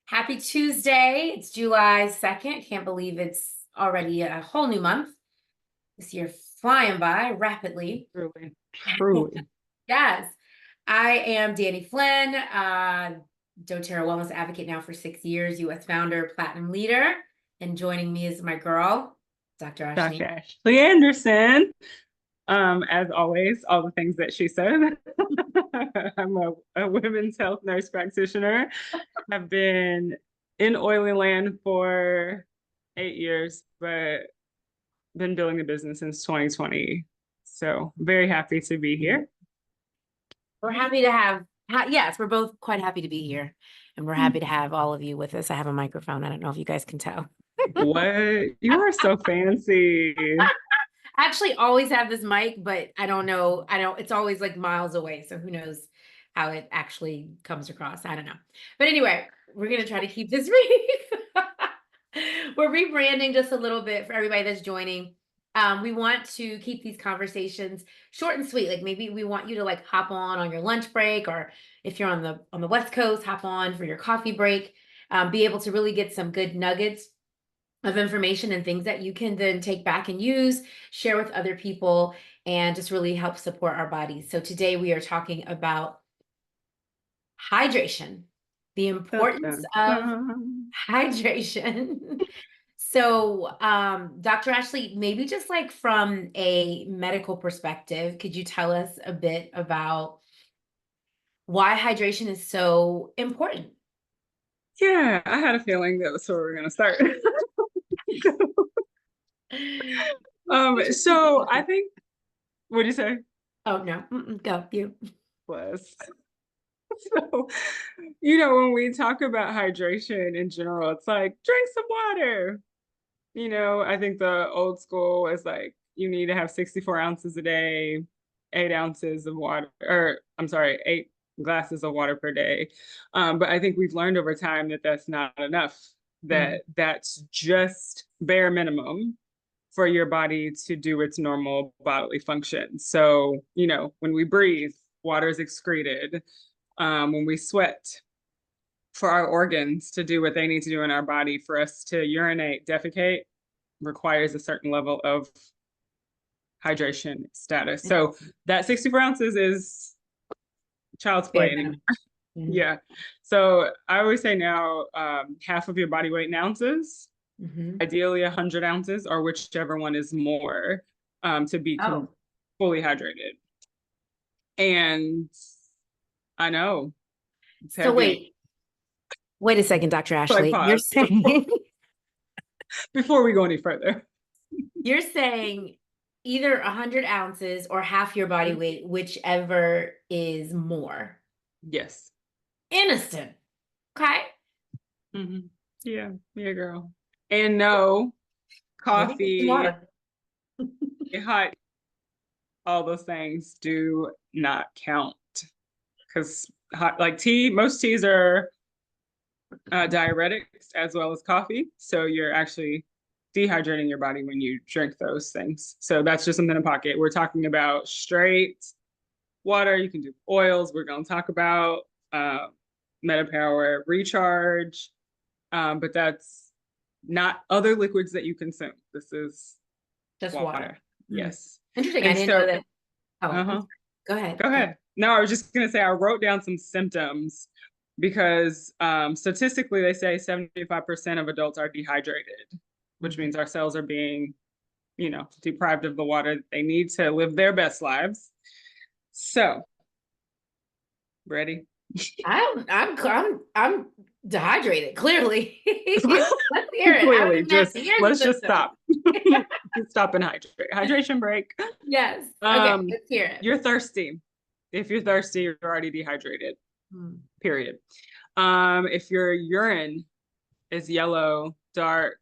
Happy Tuesday. It's July 2nd. Can't believe it's already a whole new month. This year flying by rapidly. Truly, truly. Yes. I am Dani Flynn, doTERRA Wellness Advocate now for 6 years, U.S. founder, platinum leader. And joining me is my girl, Dr. Dr. Ashley. Ashley Anderson. As always, all the things that she said. I'm a women's health nurse practitioner. I've been in oily land for 8 years, but been building the business since 2020. So very happy to be here. We're happy to have, yes, we're both quite happy to be here. And we're happy to have all of you with us. I have a microphone. I don't know if you guys can tell. What? You are so fancy. I actually always have this mic, but I don't know. It's always like miles away. So who knows how it actually comes across. I don't know. But anyway, we're going to try to keep this brief. We're rebranding just a little bit for everybody that's joining. We want to keep these conversations short and sweet. Like maybe we want you to like hop on your lunch break, or if you're on the West Coast, hop on for your coffee break. Be able to really get some good nuggets of information and things that you can then take back and use, share with other people, and just really help support our bodies. So today we are talking about hydration, the importance of hydration. So, Dr. Ashley, maybe just like from a medical perspective, could you tell us a bit about why hydration is so important? Yeah, I had a feeling that was where we were going to start. So I think, what do you say? Oh, no, go, you. Was. So, when we talk about hydration in general, it's like, drink some water. I think the old school is like, you need to have 64 ounces a day, 8 ounces of water, or I'm sorry, 8 glasses of water per day. But I think we've learned over time that that's not enough, that that's just bare minimum for your body to do its normal bodily function. So, when we breathe, water is excreted. When we sweat, for our organs to do what they need to do in our body, for us to urinate, defecate, requires a certain level of hydration status. So that 64 ounces is child's play anymore. Yeah. So I always say now, half of your body weight in ounces, ideally 100 ounces, or whichever one is more, to be fully hydrated. And I know. So wait a second, Dr. Ashley. You're saying before we go any further, you're saying either 100 ounces or half your body weight, whichever is more. Yes. Innocent. Okay. Yeah, girl. And no, coffee, hot, all those things do not count, because like tea, most teas are diuretics as well as coffee. So you're actually dehydrating your body when you drink those things. So that's just something to pocket. We're talking about straight water. You can do oils. We're going to talk about MetaPWR recharge, but that's not other liquids that you consume. This is just water. Yes. Interesting. I didn't know that. Go ahead. Go ahead. No, I was just going to say, I wrote down some symptoms because statistically they say 75% of adults are dehydrated, which means our cells are being, deprived of the water that they need to live their best lives. So, ready? I'm dehydrated, clearly. Let's hear it. Clearly, let's just stop. Stop and hydrate. Hydration break. Yes. Okay, let's hear it. You're thirsty. If you're thirsty, you're already dehydrated. Period. If your urine is yellow, dark,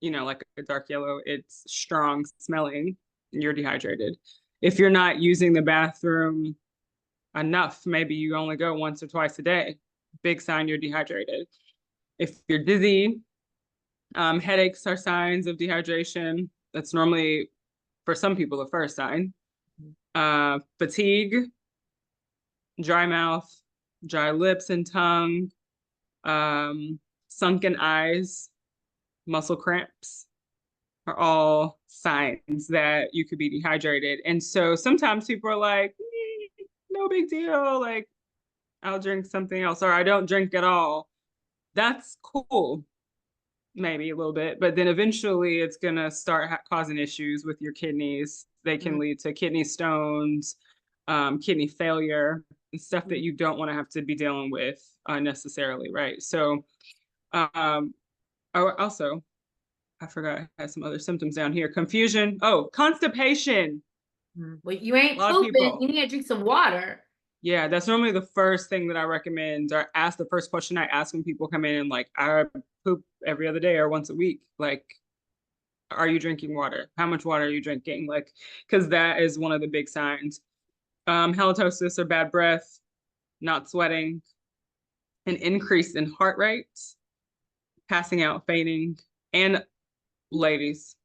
like a dark yellow, it's strong smelling, you're dehydrated. If you're not using the bathroom enough, maybe you only go once or twice a day, big sign you're dehydrated. If you're dizzy, headaches are signs of dehydration. That's normally, for some people, the first sign. Fatigue, dry mouth, dry lips and tongue, sunken eyes, muscle cramps are all signs that you could be dehydrated. And so sometimes people are like, no big deal. Like, I'll drink something else, or I don't drink at all. That's cool, maybe a little bit, but then eventually it's going to start causing issues with your kidneys. They can lead to kidney stones, kidney failure, and stuff that you don't want to have to be dealing with unnecessarily, right? So, also, I forgot I had some other symptoms down here. Confusion. Oh, constipation. Well, you ain't A lot of pooping. people. You need to drink some water. Yeah, that's normally the first thing that I recommend, or ask the first question I ask when people come in, and like, I poop every other day or once a week. Like, are you drinking water? How much water are you drinking? Like, because that is one of the big signs. Halitosis or bad breath, not sweating, an increase in heart rate, passing out, fainting, and ladies,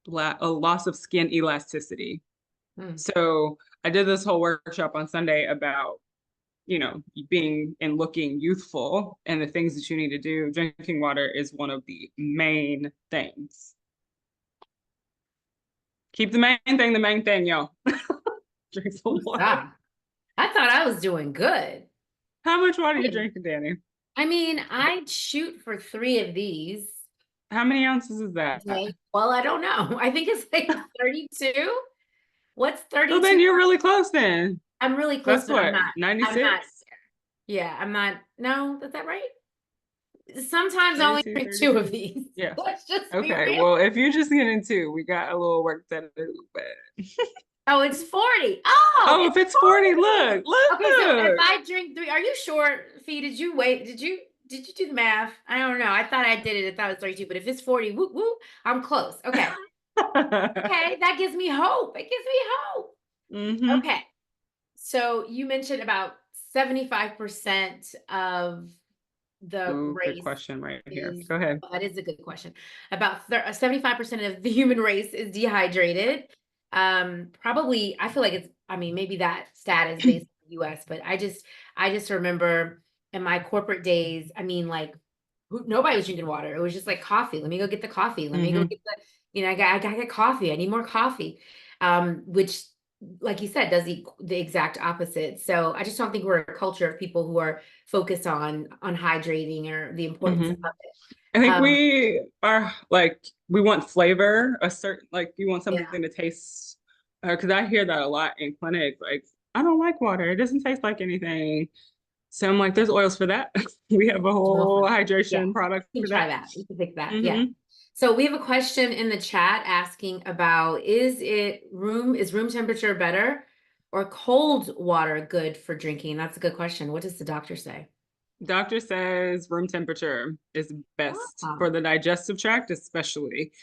a loss of skin elasticity. So I did this whole workshop on Sunday about, being and looking youthful and the things that you need to do. Drinking water is one of the main things. Keep the main thing, y'all. Drink some water. I thought I was doing good. How much water are you drinking, Dani? I mean, I'd shoot for 3 of these. How many ounces is that? Okay. Well, I don't know. I think it's like 32. What's 32? So then you're really close then. I'm really close, That's but what, I'm not. 96? Yeah, I'm not. No, is that right? Sometimes I only drink 2 of these. Yeah. Let's just be Okay. real. Well, if you're just getting 2, we got a little work to do. But Oh, it's 40. Oh, if it's 40, look. Okay, so if I drink 3, are you sure, Fee? Did you do the math? I don't know. I thought I did it. I thought it was 32, but if it's 40, woo woo, I'm close. Okay. Okay, that gives me hope. It gives me hope. Okay. So you mentioned about 75% of the race. Good question right here. Go ahead. That is a good question. About 75% of the human race is dehydrated. Probably, I feel like maybe that stat is based in the US, but I just remember in my corporate days, like nobody was drinking water. It was just like coffee. Let me go get the coffee. Let me go get I gotta get coffee. I need more coffee. Which, like you said, does the exact opposite. So I just don't think we're a culture of people who are focused on hydrating or the importance of it. I think we are we want flavor, you want something to taste. Because I hear that a lot in clinic. Like, I don't like water. It doesn't taste like anything. So I'm like, there's oils for that. We have a whole hydration product for that. Try that. We can pick that. Yeah. So we have a question in the chat asking about, is room temperature better or cold water good for drinking? That's a good question. What does the doctor say? Doctor says room temperature is best for the digestive tract, especially.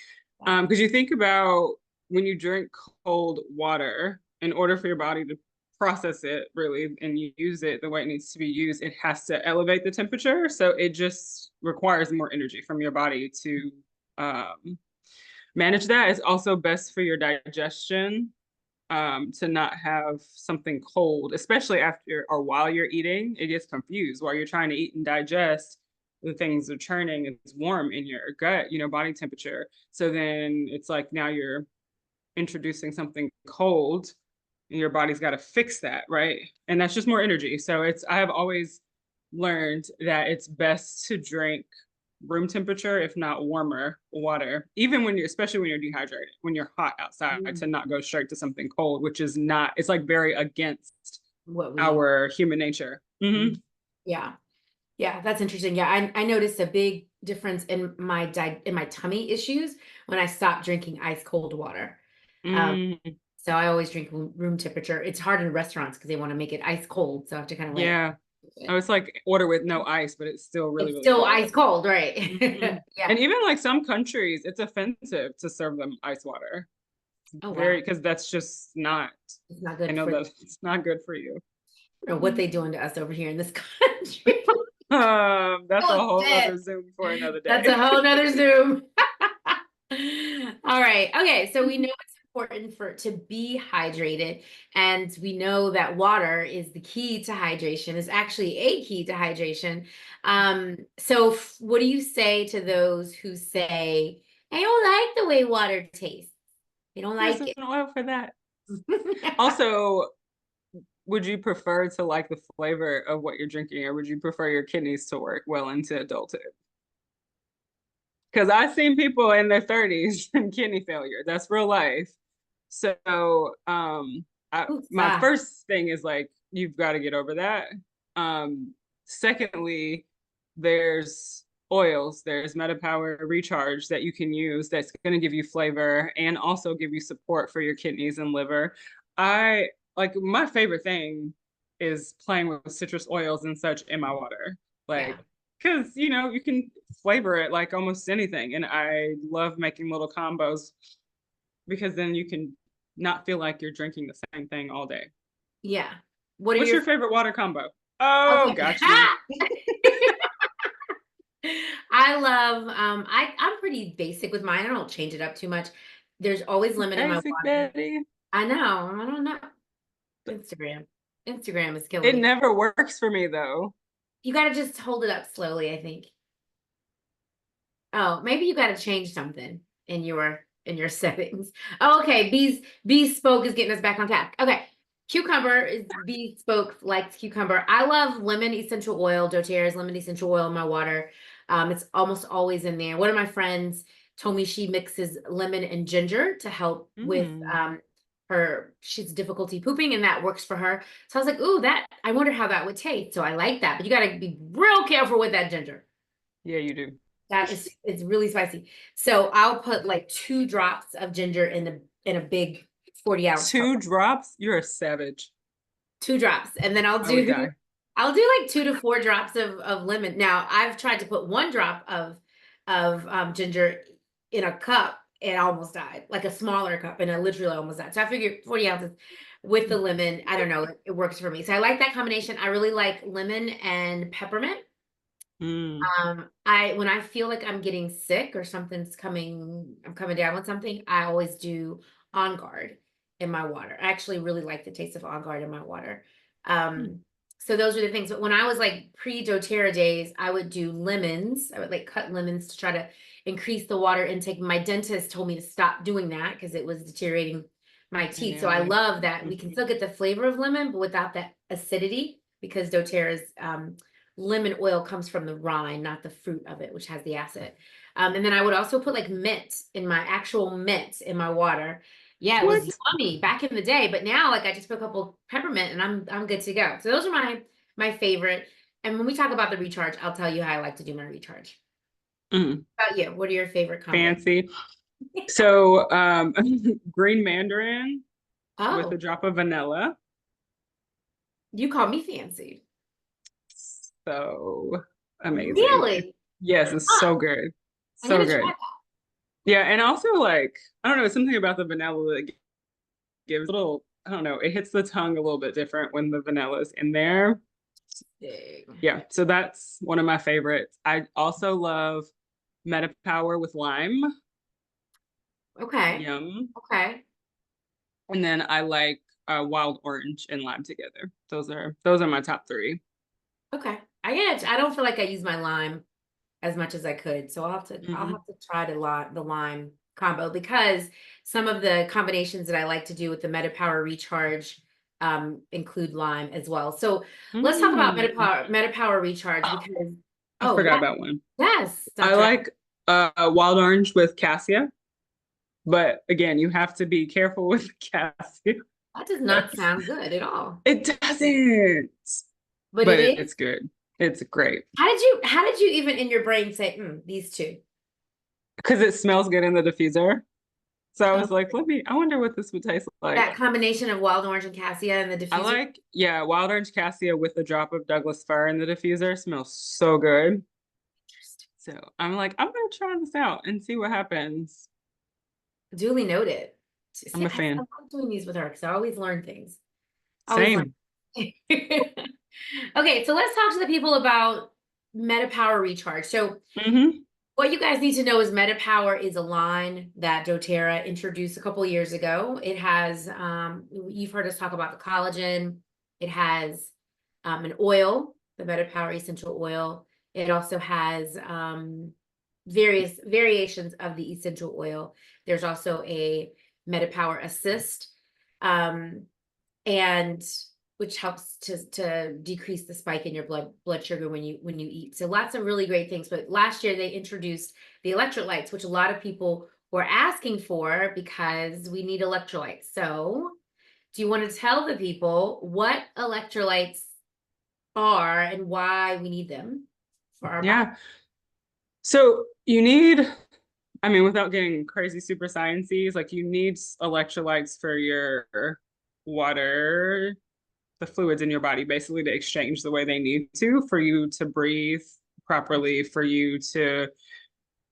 Because you think about when you drink cold water, in order for your body to process it really and use it the way it needs to be used, it has to elevate the temperature. So it just requires more energy from your body to manage that. It's also best for your digestion to not have something cold, especially after or while you're eating. It gets confused while you're trying to eat and digest. The things are churning. It's warm in your gut, body temperature. So then it's like now you're introducing something cold and your body's got to fix that, right? And that's just more energy. So I have always learned that it's best to drink room temperature, if not warmer water, even especially when you're dehydrated, when you're hot outside, to not go straight to something cold, which is not, it's like very against our human nature. Yeah. Yeah, that's interesting. Yeah, I noticed a big difference in my tummy issues when I stopped drinking ice cold water. So I always drink room temperature. It's hard in restaurants because they want to make it ice cold, so I have to kind of Oh, it's like order with no ice, but it's still really cold. Ice cold, right? Yeah. And even like some countries, it's offensive to serve them ice water. Because that's just not. It's not good. I know that it's not good for you. Or what they doing to us over here in this country. That's a whole other Zoom for another day. That's a whole nother Zoom. All right. Okay. So we know it's important to be hydrated, and we know that water is the key to hydration, is actually a key to hydration. So what do you say to those who say, I don't like the way water tastes? They don't There's like an it. oil for that. Also, would you prefer to like the flavor of what you're drinking, or would you prefer your kidneys to work well into adulthood? Because I've seen people in their 30s and kidney failure. That's real life. So, my Ah, first thing is like, you've got to get over that. Secondly, there's oils, there's MetaPWR Recharge that you can use that's going to give you flavor and also give you support for your kidneys and liver. I like my favorite thing is playing with citrus oils and such in my water. yeah. Like, because you can flavor it like almost anything. And I love making little combos because then you can not feel like you're drinking the same thing all day. Yeah. What are What's your your favorite water combo? Oh, okay? got you. I love I'm pretty basic with mine. I don't change it up too much. There's always lemon in my Basic water. Betty. I know. I don't know. Instagram. Instagram is killing It me. never works for me though. You got to just hold it up slowly, I think. Oh, maybe you got to change something in your settings. Oh, okay. Bespoke is getting us back on task. Okay. Cucumber is Bespoke likes cucumber. I love lemon essential oil, doTERRA's lemon essential oil in my water. It's almost always in there. One of my friends told me she mixes lemon and ginger to help with Mm. she's difficulty pooping, and that works for her. So I was like, ooh, that I wonder how that would taste. So I like that. But you gotta be real careful with that ginger. Yeah, you do. That is it's really spicy. So I'll put like 2 drops of ginger in a big 40-ounce cup. 2 drops? You're a savage. 2 drops. And then I would die. I'll do like 2 to 4 drops of lemon. Now I've tried to put 1 drop of ginger in a cup and I almost died, like a smaller cup, and I literally almost died. So I figured 40 ounces with the lemon. I don't know, it works for me. So I like that combination. I really like lemon and peppermint. Mm. I when I feel like I'm getting sick or I'm coming down with something, I always do On Guard in my water. I actually really like the taste of On Guard in my water. Mm. Um, so those are the things. But when I was like pre-doTERRA days, I would do lemons. I would like cut lemons to try to increase the water intake. My dentist told me to stop doing that because it was deteriorating my teeth. So I Enamel. love that we can Mhm. still get the flavor of lemon, but without that acidity because doTERRA's lemon oil comes from the rind, not the fruit of it, which has the acid. And then I would also put like mint in my water. Yeah, it was What? yummy back in the day, but now like I just put a couple peppermint and I'm good to go. So those are my favorite. And when we talk about the recharge, I'll tell you how I like to do my recharge. Mm. How about you? What are your favorite combos? Fancy. So, green mandarin with a Oh, drop of vanilla. you call me fancy. So amazing. Really? Yes, it's Huh, so good. I'm So gonna try good. Yeah, and also like I don't know, it's something about the vanilla that gives a little, I don't know, it hits the tongue a little bit different when the vanilla is in there. that. Yeah, so that's one of my favorites. I also love MetaPWR with lime. Okay. Yum. Okay. And then I like wild orange and lime together. Those are my top three. Okay. I get it. I don't feel like I use my lime as much as I could. So I'll Hmm. have to try the lime combo because some of the combinations that I like to do with the MetaPWR Recharge include lime as well. So let's talk about Mm. MetaPWR Recharge Oh, because I oh forgot yeah, about one. yes, I Dr. like wild orange with cassia, but again, you have to be careful with cassia. That does not sound good at all. It doesn't, But but it is. it's good. It's great How did you even in your brain say these two? because it smells good in the diffuser. So I Oh, was like, I wonder what this would taste like. that combination of wild orange and cassia and the I diffuser. like, yeah, wild orange cassia with a drop of Douglas fir in the diffuser smells so good. So I'm like, I'm gonna try this out and see what happens. Duly noted. I'm See, a I fan. love doing these with her because I always learn things. Always learn. Same. Okay, so let's talk to the people about MetaPWR Recharge. So Hmm. What you guys need to know is MetaPWR is a line that doTERRA introduced a couple of years ago. It has, you've heard us talk about the collagen. It has an oil, the MetaPWR essential oil. It also has various variations of the essential oil. There's also a MetaPWR Assist, and which helps to decrease the spike in your blood sugar when you eat. So lots of really great things. But last year they introduced the electrolytes, which a lot of people were asking for because we need electrolytes. So do you want to tell the people what electrolytes are and why we need them for our body? Yeah. So you need, I mean, without getting crazy super sciencey, like you need electrolytes for your water, the fluids in your body basically to exchange the way they need to for you to breathe properly, for you to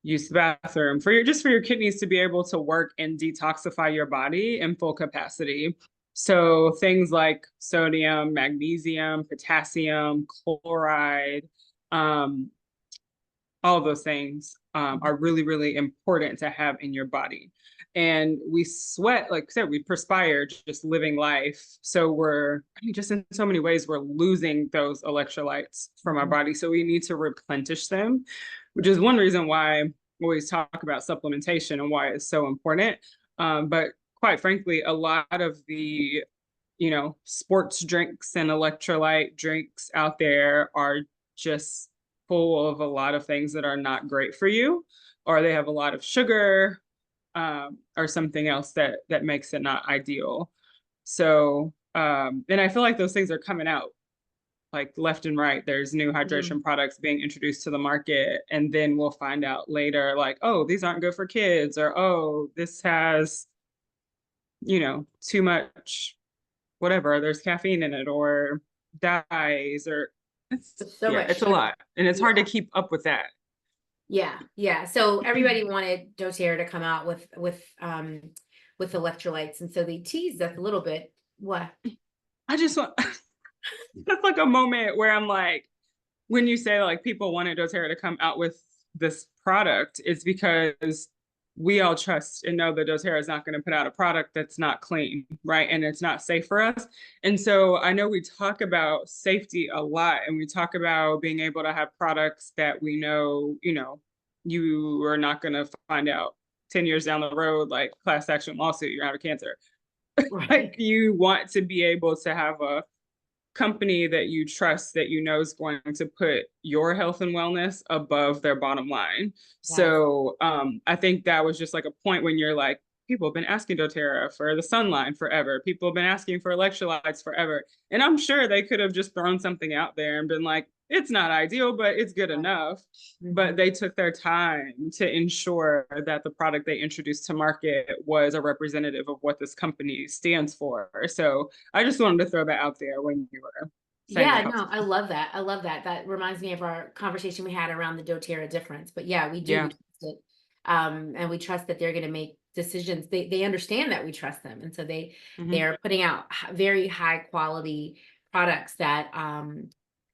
use the bathroom, for your just for your kidneys to be able to work and detoxify your body in full capacity. So things like sodium, magnesium, potassium, chloride, all of those things are really, really important to have in your body. And we sweat, like I said, we perspire just living life. So we're, I mean, just in so many ways, we're losing those electrolytes from our body. So we need to replenish them, which is one reason why we always talk about supplementation and why it's so important. But quite frankly, a lot of the, sports drinks and electrolyte drinks out there are just full of a lot of things that are not great for you, or they have a lot of sugar, or something else that makes it not ideal. So, and I feel like those things are coming out like left and right. There's new hydration products being introduced to the market, and then we'll find out later, like, oh, these aren't good for kids, or oh, this has, too much, whatever. There's caffeine in it, or dyes, or So much it's a sugar. lot, and it's hard to keep up with that. Yeah. So everybody wanted doTERRA to come out with electrolytes, and so they teased us a little bit. What? I just want that's like a moment where I'm like, when you say like people wanted doTERRA to come out with this product, it's because we all trust and know that doTERRA is not going to put out a product that's not clean, right? And it's not safe for us. And so I know we talk about safety a lot, and we talk about being able to have products that we know, you are not going to find out 10 years down the road, like class action lawsuit, you're having cancer. Right. Like you want to be able to have a company that you trust, that you know is going to put your health and wellness above their bottom line. Yes. So I think that was just like a point when you're like, people have been asking doTERRA for the Sunline forever. People have been asking for electrolytes forever. And I'm sure they could have just thrown something out there and been like, it's not ideal, but it's good enough. But they took their time to ensure that the product they introduced to market was a representative of what this company stands for. So I just wanted to throw that out there when you were saying Yeah, that. no, I love that. I love that. That reminds me of our conversation we had around the doTERRA difference. But yeah, we do. Yeah. We trust it. And we trust that they're going to make decisions. They understand that we trust them, and so they're putting out very high quality products that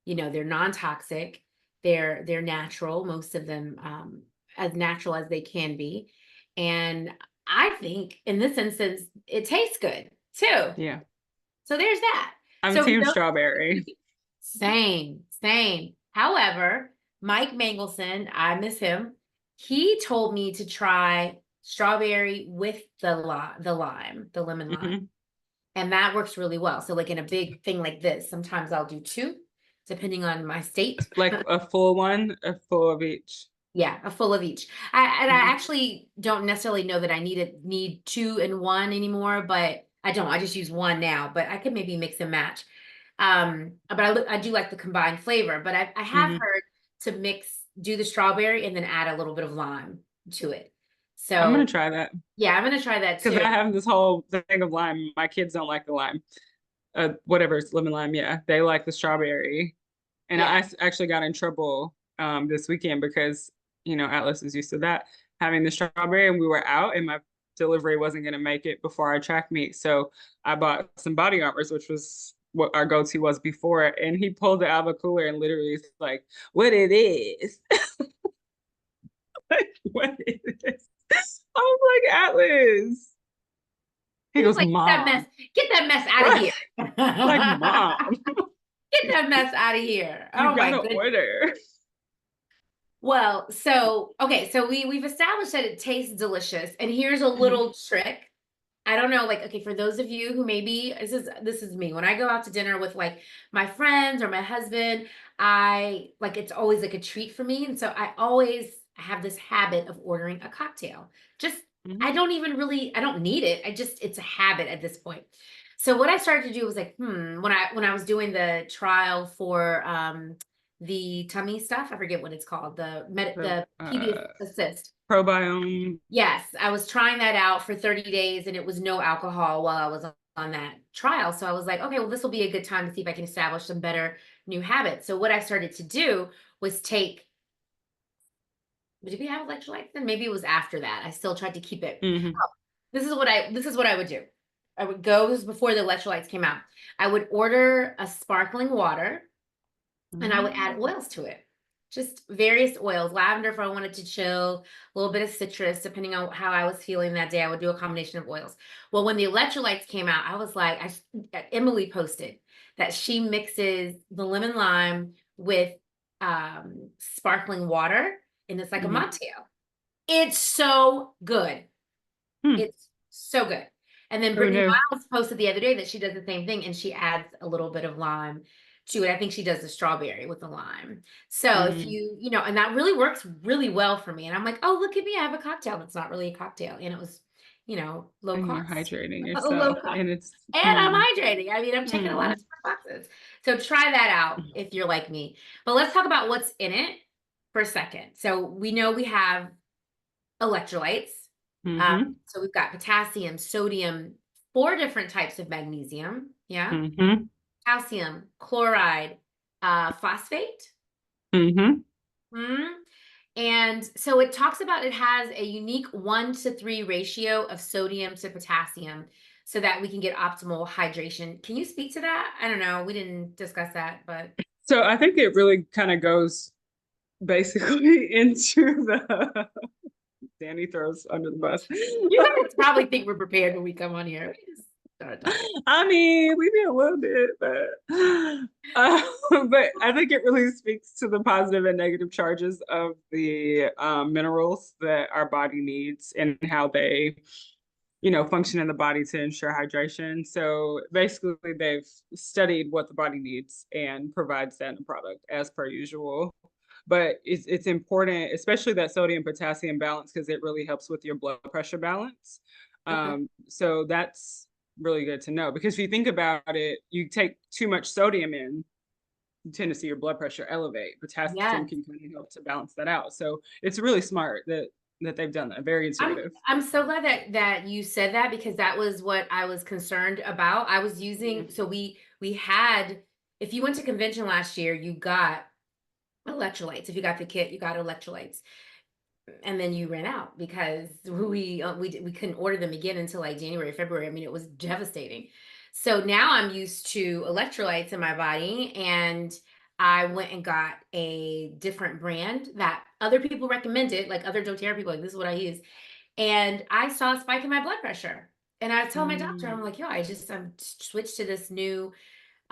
they're non-toxic. They're natural. Most of them as natural as they can be, and I think in this instance it tastes good too. Yeah. So there's that. I'm So team strawberry. Same. However, Mike Mangelson, I miss him. He told me to try strawberry with the lemon lime. And that works really well. So like in a big thing like this, sometimes I'll do two, depending on my state. Like a full one, a full of each. Yeah, a full of each. I actually don't necessarily know that I need two in one anymore, but I don't. I just use one now, but I could maybe mix and match. But I do like the combined flavor, but I have heard to do the strawberry and then add a little bit of lime to it. So I'm gonna try that. Yeah, I'm gonna try that too. Because I have this whole thing of lime. My kids don't like the lime. Whatever, it's lemon lime. Yeah, they like the strawberry. And I actually got in trouble this weekend because Atlas is used to that, having the strawberry, and we were out and my delivery wasn't gonna make it before our track meet. So I bought some body armors, which was what our go-to was before, and he pulled it out of the cooler and literally is like, what it is. like, what is this? I was like, Atlas. He He was goes, like, Mom. get that mess out of Right? here. Like, Mom, Get that mess out of here. you Oh my gotta goodness. order. Well, so okay, so we've established that it tastes delicious. And here's a Mhm, little trick. I don't know, like, okay, for those of you who maybe this is me. When I go out to dinner with like my friends or my husband, I like it's always like a treat for me. And so I always have this habit of ordering a cocktail. Just mhm, I don't even really I don't need it. I just it's a habit at this point. So what I started to do was like, when I was doing the trial for the tummy stuff, I forget what it's called, the the PB assist. probiome. Yes, I was trying that out for 30 days and it was no alcohol while I was on that trial. So I was like, okay, well, this will be a good time to see if I can establish some better new habits. So what I started to do was take, did we have electrolytes then? Maybe it was after that. I still tried to keep it. Mhm, Oh, this is what I would do. I would go, this was before the electrolytes came out. I would order a sparkling water and I would add mhm, oils to it. Just various oils, lavender if I wanted to chill, a little bit of citrus, depending on how I was feeling that day. I would do a combination of oils. Well, when the electrolytes came out, I was like, Emily posted that she mixes the lemon lime with sparkling water, and it's like a mhm. mocktail. It's so good. Hmm. It's so good. And then Who Brittany knew? Miles posted the other day that she does the same thing and she adds a little bit of lime to it. I think she does the strawberry with the lime. So if Mm. and that really works really well for me. And I'm like, oh, look at me. I have a cocktail that's not really a cocktail. And it was, low And you're cost. hydrating Low yourself, cost. and it's And I'm hydrating. I mean, I'm taking a lot of mm, smart boxes. So try that out if you're like me. But let's talk about what's in it for a second. So we know we have electrolytes. mhm, So we've got potassium, sodium, 4 different types of magnesium. Yeah. mhm, Calcium, chloride, phosphate. mhm. Mhm. And so it talks about it has a unique 1-to-3 ratio of sodium to potassium so that we can get optimal hydration. Can you speak to that? I don't know. We didn't discuss that, but So I think it really kind of goes basically into the Danny throws under the bus. you guys probably think we're prepared when we come on here. We just start talking. I mean, we did a little bit, uh, but I think it really speaks to the positive and negative charges of the minerals that our body needs and how they, function in the body to ensure hydration. So basically, they've studied what the body needs and provides that in the product as per usual. But it's important, especially that sodium potassium balance, because it really helps with your blood pressure balance. Okay. So that's really good to know because if you think about it, you take too much sodium in, you tend to see your blood pressure elevate. Potassium Yes. can kind of help to balance that out. So it's really smart that they've done that. Very I'm intuitive. I'm so glad that you said that because that was what I was concerned about. I was using Mhm. so we had if you went to convention last year, you got electrolytes. If you got the kit, you got electrolytes. And then you ran out because we couldn't order them again until like January, February. I mean, it was devastating. So now I'm used to electrolytes in my body, and I went and got a different brand that other people recommended, like other doTERRA people, like this is what I use. And I saw a spike in my blood pressure. And I told my doctor, I'm Mm. like, yo, I'm switched to this new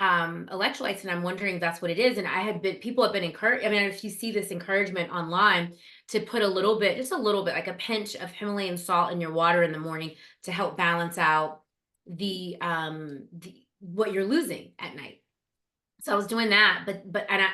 electrolytes and I'm wondering if that's what it is. And people have been encouraged. I mean, if you see this encouragement online to put a little bit, just a little bit, like a pinch of Himalayan salt in your water in the morning to help balance out the what you're losing at night. So I was doing that,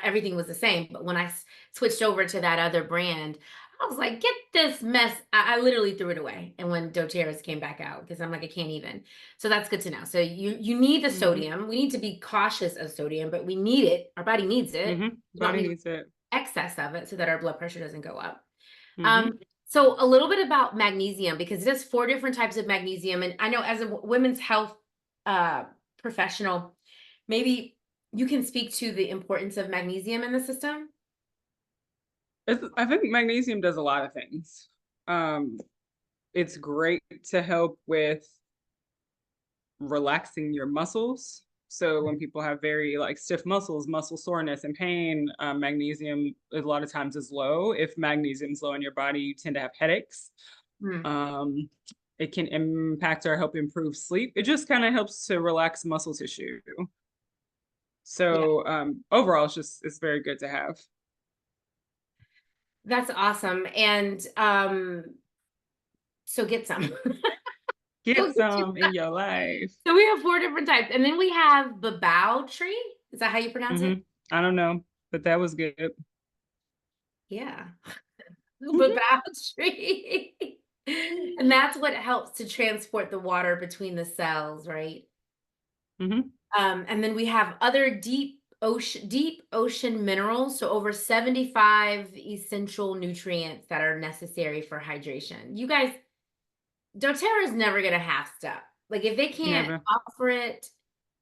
everything was the same. But when I switched over to that other brand, I was like, "Get this mess!" I literally threw it away. And when DoTerra's came back out, because I'm like, I can't even. So that's good to know. So you need the Mhm. sodium. We need to be cautious of sodium, but we need it. Our body needs it. Mhm. We don't Body need needs it. excess of it so that our blood pressure doesn't go up. Mhm. So a little bit about magnesium because there's 4 different types of magnesium, and I know as a women's health uh, professional, maybe you can speak to the importance of magnesium in the system. I think magnesium does a lot of things. Um, it's great to help with relaxing your muscles. So when people have very like stiff muscles, muscle soreness and pain, magnesium a lot of times is low. If magnesium's low in your body, you tend to have headaches. Hmm. Um, it can impact or help improve sleep. It just kind of helps to relax muscle tissue. Yeah, So overall, it's very good to have. that's awesome. And so get some. Go Get get you. some in your life. So we have 4 different types. And then we have babao tree. Is that how you pronounce it? I don't know, but that was good. Yeah. Babao tree. And that's what helps to transport the water between the cells, right? hmm And then we have other deep ocean minerals, so over 75 essential nutrients that are necessary for hydration. You guys, doTERRA is never gonna half step. Like if they can't Never. offer it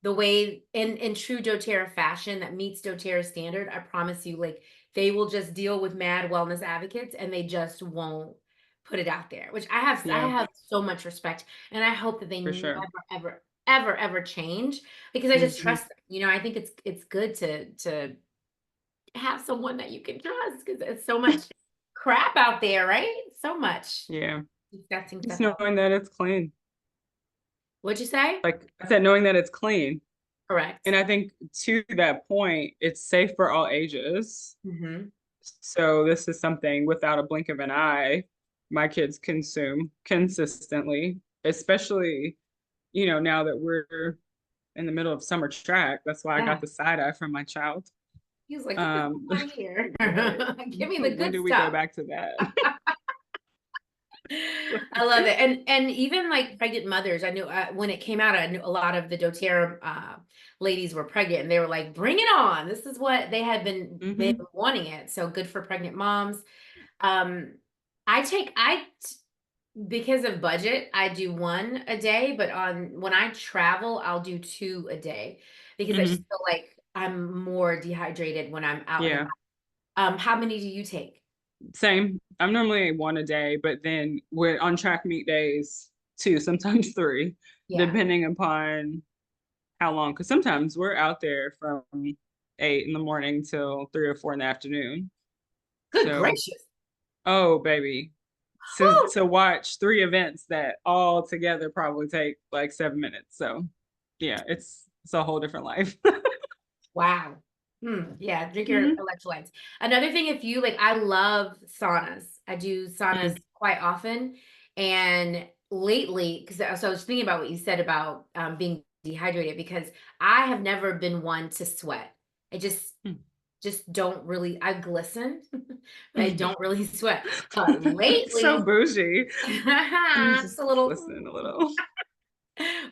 the way in true doTERRA fashion that meets doTERRA standard, I promise you, like they will just deal with mad wellness advocates and they just won't put it out there, which I Yeah, have so much respect, and I hope that they for never, sure. ever change because I just hmm trust them. You know, I think it's good to have someone that you can trust because there's so much crap out there, right? So much Yeah. disgusting Just stuff out there. knowing that it's clean. What'd you say? Like I said, knowing that it's clean. Correct. And I think to that point, it's safe for all ages. Hmm. So this is something without a blink of an eye, my kids consume consistently, especially, now that we're in the middle of summer track. That's why I got Yeah. the side eye from my child. He was like, get this Um, out of here. right. Give me the When good do we go stuff. back to that? I love it. And even like pregnant mothers, I knew when it came out, I knew a lot of the doTERRA ladies were pregnant and they were like, bring it on. This is what they've been hmm wanting it. So good for pregnant moms. Um, I because of budget, I do one a day, but on when I travel, I'll do two a day because I just hmm feel like I'm more dehydrated when I'm out and Yeah. about. How many do you take? Same. I'm normally one a day, but then we're on track meet days, two, sometimes three, Yeah. depending upon how long. Because sometimes we're out there from 8 in the morning till 3 or 4 in the afternoon. Good So, gracious. oh baby, to Whew. to watch 3 events that all together probably take like 7 minutes. So, yeah, it's a whole different life. Wow. Yeah, drink your hmm electrolytes. Another thing, if you like, I love saunas. I do saunas quite often. And lately, because so I was thinking about what you said about being dehydrated, because I have never been one to sweat. I just don't really, I glisten, but I don't really sweat. But So lately, bougie. I'm just just a little. listening a little.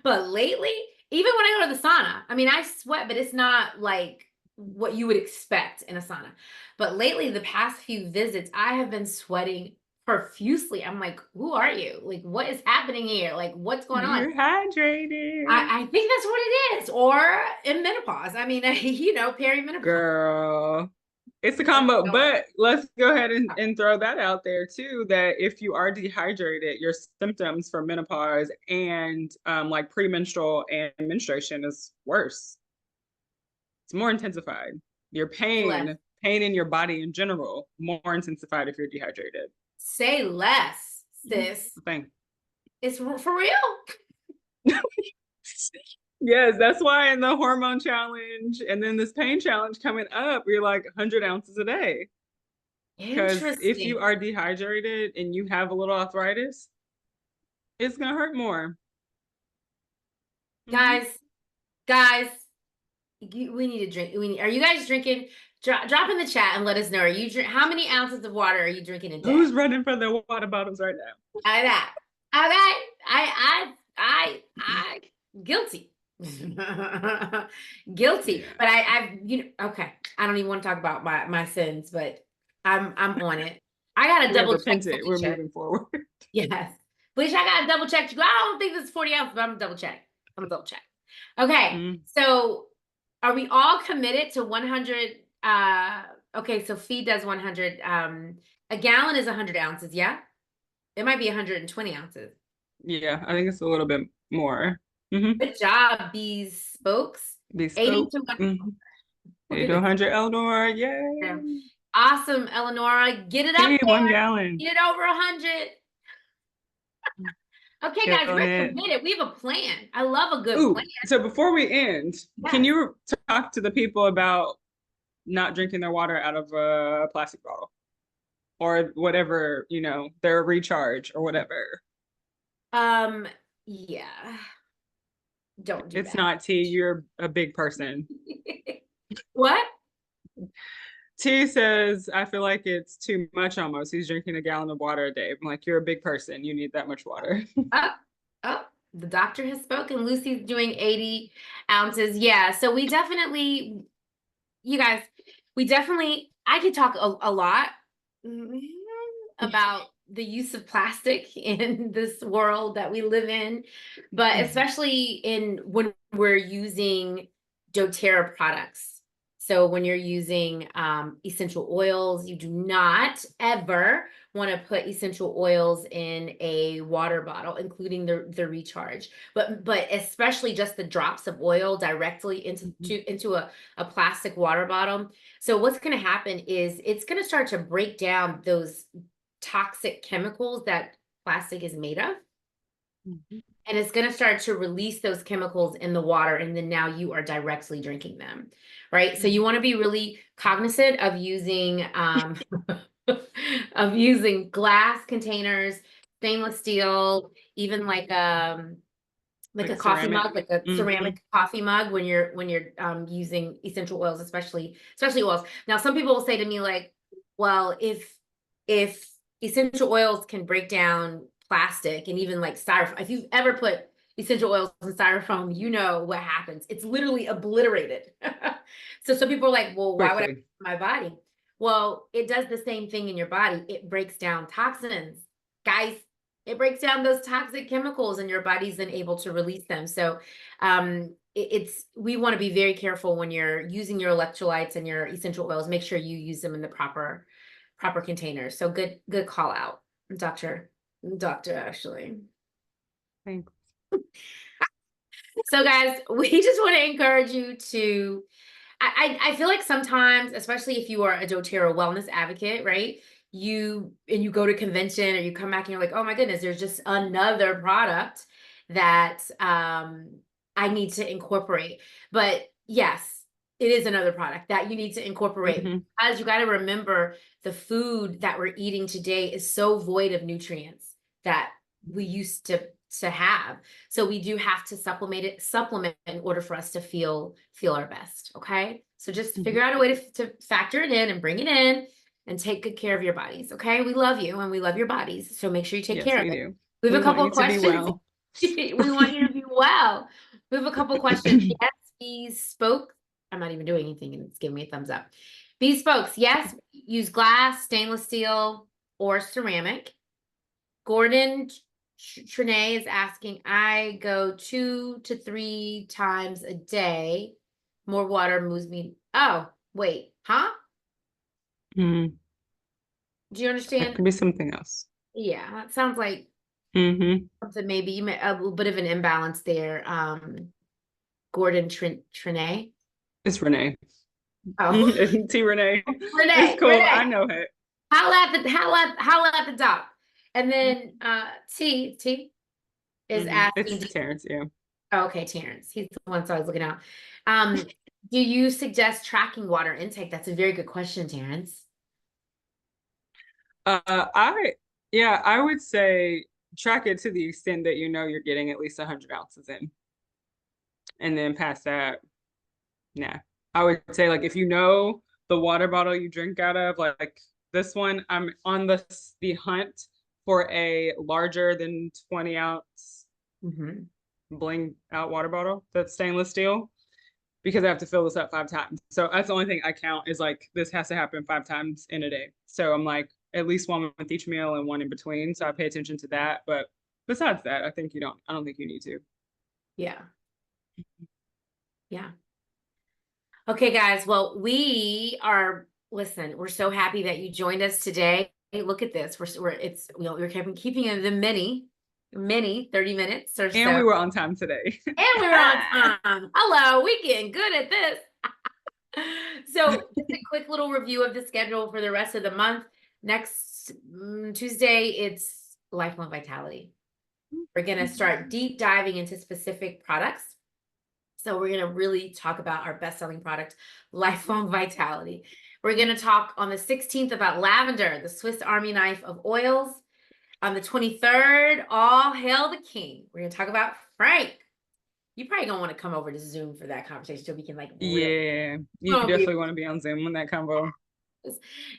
But lately, even when I go to the sauna, I mean, I sweat, but it's not like what you would expect in a sauna. But lately, the past few visits, I have been sweating profusely. I'm like, who are you? Like, what is happening here? Like, what's going on? You're hydrated. I think that's what it is. Or in menopause. I mean, perimenopause. Girl, it's a What's combo. going But let's go ahead on? and throw that out there too, that if you are dehydrated, your symptoms for menopause and like premenstrual and menstruation is worse. It's more intensified. Your Say less. pain in your body in general, more intensified if you're dehydrated. Say less, Mhm. sis. The thing. It's for real. Yes, that's why in the hormone challenge and then this pain challenge coming up, you're like 100 ounces a day. Because if you Interesting. are dehydrated and you have a little arthritis, it's gonna hurt more. hmm Guys, guys, we need to drink. Are you guys drinking? Drop in the chat and let us know. Are you drink? How many ounces of water are you drinking a day? Who's running for their water bottles right now? I that. Okay. I guilty. Guilty. Yeah, But okay. I don't even want to talk about my sins, but I'm on it. I gotta we have double check repented. We're Felicia. moving forward. Yes. Felicia, I gotta double check. I don't think this is 40 ounces, but I'm gonna double check. Okay. Mm, So are we all committed to 100? Okay, so feed does 100. A gallon is 100 ounces, yeah? It might be 120 ounces. yeah, I think it's a little bit more. hmm Good job, bees spokes. 80 Bespoke. to 100. Mm-hmm. Look 80 at to this. 100, Eleanor. Yeah. Yay. Awesome, Eleonora. Get it up Tea, there. 1 gallon. Get it over 100. Okay, guys, Killing we're it. committed. We have a plan. I love a good plan. Ooh, so before we end, can Yes. you talk to the people about not drinking their water out of a plastic bottle or whatever, their recharge or whatever? Yeah. Don't do It's that. not tea. You're a big person. What? T says, I feel like it's too much almost. He's drinking a gallon of water a day. I'm like, you're a big person. You need that much water. Oh, oh, the doctor has spoken. Lucy's doing 80 ounces. Yeah, so we definitely, you guys, I could talk a lot about the use of plastic in this world that we live in, but especially when we're using doTERRA products. So when you're using essential oils, you do not ever want to put essential oils in a water bottle, including the recharge. But especially just the drops of oil directly into a plastic water bottle. So what's going to happen is it's going to start to break down those toxic chemicals that plastic is made of. And it's going to start to release those chemicals in the water, and then now you are directly drinking them, right? So you want to be really cognizant of using of using glass containers, stainless steel, even like a coffee ceramic. mug, like a ceramic coffee mug when you're using essential oils, especially oils. Now, some people will say to me like, well, if essential oils can break down plastic and even like styrofoam, if you've ever put essential oils in styrofoam, you know what happens. It's literally obliterated. So some people are like, well, why would I put it in my body? Well, it does the same thing in your body. It breaks down toxins. Guys, it breaks down those toxic chemicals and your body's then able to release them. So we want to be very careful when you're using your electrolytes and your essential oils. Make sure you use them in the proper containers. So good call out, doctor Ashley. Thanks. So guys, we just want to encourage you to, I feel like sometimes, especially if you are a doTERRA wellness advocate, right? You go to convention or you come back and you're like, oh my goodness, there's just another product that I need to incorporate. But yes, it is another product that you need to incorporate. As you got to remember, the food that we're eating today is so void of nutrients that we used to have. So we do have to supplement in order for us to feel our best. Okay. So just figure out a way to factor it in and bring it in and take good care of your bodies. Okay. We love you and we love your bodies. So make sure you take care of it. Do. We have a couple want of you to be questions. well. We want you to be well. We have a couple of questions. Yes, he spoke. I'm not even doing anything and it's giving me a thumbs up. Bespokes, yes, use glass, stainless steel, or ceramic. Gordon Trinae is asking, I go 2 to 3 times a day. More water moves me. Oh, wait, huh? Do you understand? That could be something else. Yeah, that sounds like something maybe you may a little bit of an imbalance there. Gordon Trinae. It's Renee. Oh, T Renee. Renee. It's cool. Renee. I know it. Holla at the doc. And then T is asking. It's Terrence, yeah. Oh, okay, Terrence. He's the one so I was looking out. Do you suggest tracking water intake? That's a very good question, Terrence. I would say track it to the extent that you know you're getting at least 100 ounces in. And then past that, nah. I would say like if you know the water bottle you drink out of, like this one, I'm on the hunt for a larger than 20 ounce bling out water bottle that's stainless steel because I have to fill this up 5 times. So that's the only thing I count is like this has to happen 5 times in a day. So I'm like at least one with each meal and one in between. So I pay attention to that. But besides that, I don't think you need to. Yeah. Yeah. Okay, guys. Well, we're so happy that you joined us today. Hey, look at this. We're keeping the mini. mini 30 minutes or And so. we were on time today. And we were on time. Hello, we getting good at this. So just a quick little review of the schedule for the rest of the month. Next Tuesday, it's Lifelong Vitality. We're going to start deep diving into specific products. So we're going to really talk about our best-selling product, Lifelong Vitality. We're going to talk on the 16th about lavender, the Swiss Army knife of oils. On the 23rd, all hail the king. We're going to talk about Frank. You probably gonna want to come over to Zoom for that conversation so we can like really. Yeah, you definitely want to be on Zoom on that combo.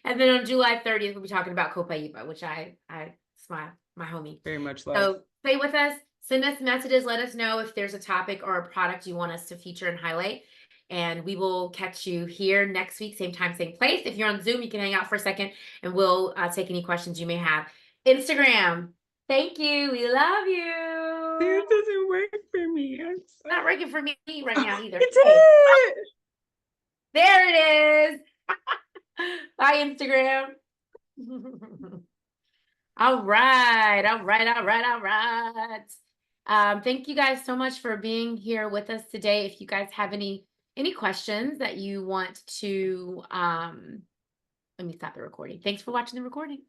And then on July 30th, we'll be talking about Copaiba, which it's my homie. Very much love. So stay with us, send us messages, let us know if there's a topic or a product you want us to feature and highlight. And we will catch you here next week, same time, same place. If you're on Zoom, you can hang out for a second and we'll take any questions you may have. Instagram, thank you. We love you. It doesn't work for me. It's not working for me right now either. It did. There it is. Bye, Instagram. All right. Thank you guys so much for being here with us today. If you guys have any questions that you want to let me stop the recording. Thanks for watching the recording.